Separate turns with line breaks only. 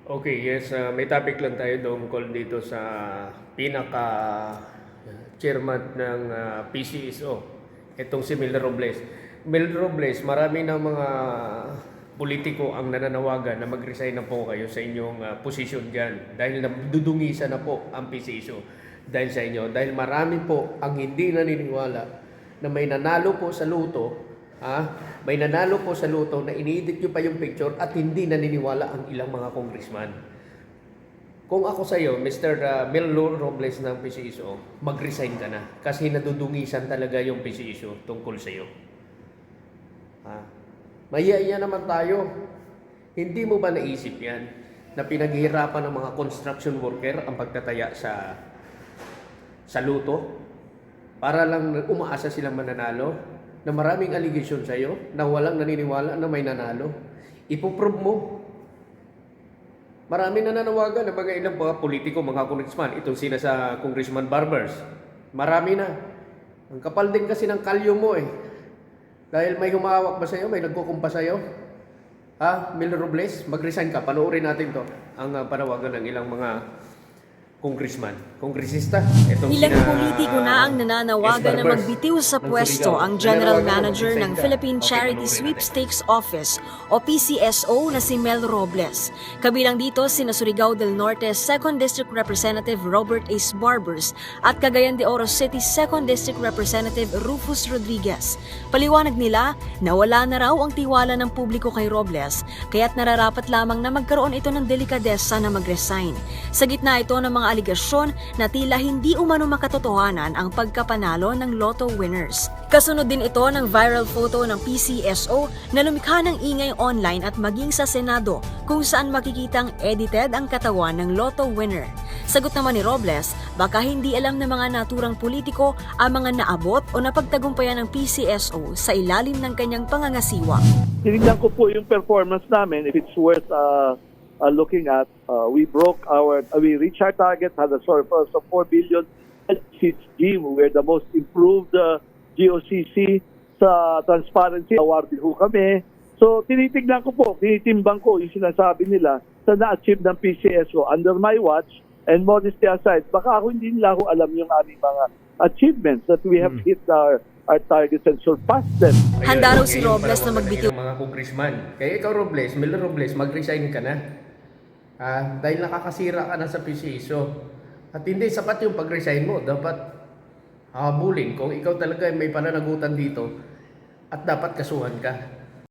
Okay, yes, may topic lang tayo tungkol dito sa pinaka-chairman ng PCSO, itong si Mel Robles. Mel Robles, marami ng mga politiko ang nananawagan na mag-resign na po kayo sa inyong posisyon dyan dahil nadudungisan na po ang PCSO dahil sa inyo. Dahil marami po ang hindi naniniwala na may nanalo po sa luto. May nanalo po sa luto na ini-edit nyo pa yung picture at hindi naniniwala ang ilang mga congressman. Kung ako sa iyo, Mr. Mel Robles ng PCSO, mag-resign ka na kasi nadudungisan talaga yung PCSO tungkol sa iyo. Mahiya naman tayo. Hindi mo ba naisip yan na pinaghihirapan ng mga construction worker ang pagtataya sa luto para lang umaasa silang mananalo? Na maraming allegation sa iyo na walang naniniwala na may nanalo. Ipoprove mo. Marami na nanawagan ng mga ilang mga politiko, mga congressman. Itong sina sa Congressman Barbers. Marami na. Ang kapal din kasi ng kalyo mo eh. Dahil may humawak ba sa iyo? May nagkukumpa sa iyo? Mel Robles, mag-resign ka. Panoorin natin to. Ang panawagan ng ilang mga kongresista.
Ilang politiko na ang nananawagan na magbitiw sa pwesto ang General Manager ng Philippine Charity Sweepstakes Office o PCSO na si Mel Robles. Kabilang dito sina Surigao del Norte 2nd District Representative Robert Ace Barbers at Cagayan de Oro City 2nd District Representative Rufus Rodriguez. Paliwanag nila na wala na raw ang tiwala ng publiko kay Robles kaya't nararapat lamang na magkaroon ito ng delikadesa na mag-resign. Sa gitna ito ng mga aligasyon na tila hindi umano makatotohanan ang pagkapanalo ng lotto winners. Kasunod din ito ng viral photo ng PCSO na lumikha ng ingay online at maging sa Senado kung saan makikitang edited ang katawan ng lotto winner. Sagot naman ni Robles, baka hindi alam ng mga naturang politiko ang mga naabot o napagtagumpayan ng PCSO sa ilalim ng kanyang pangangasiwa.
Tinignan ko po yung performance namin, if it's worth looking at. We reached our target, had a surplus of 4 billion. We were the most improved GOCC sa transparency. Awarded ho kami. So tinitignan ko po, tinitimbang ko yung sinasabi nila sa na-achieve ng PCSO under my watch. And modesty aside, baka ako hindi nila ho alam yung aming mga achievements that we have hit our targets and surpassed them.
Handa raw si Robles na magbitiw.
Mga congressman. Kaya ikaw Robles, Mel Robles, mag-resign ka na. Dahil nakakasira ka na sa PCSO. At hindi sapat yung pag-resign mo. Dapat habulin kung ikaw talaga may pananagutan dito at dapat kasuhan ka.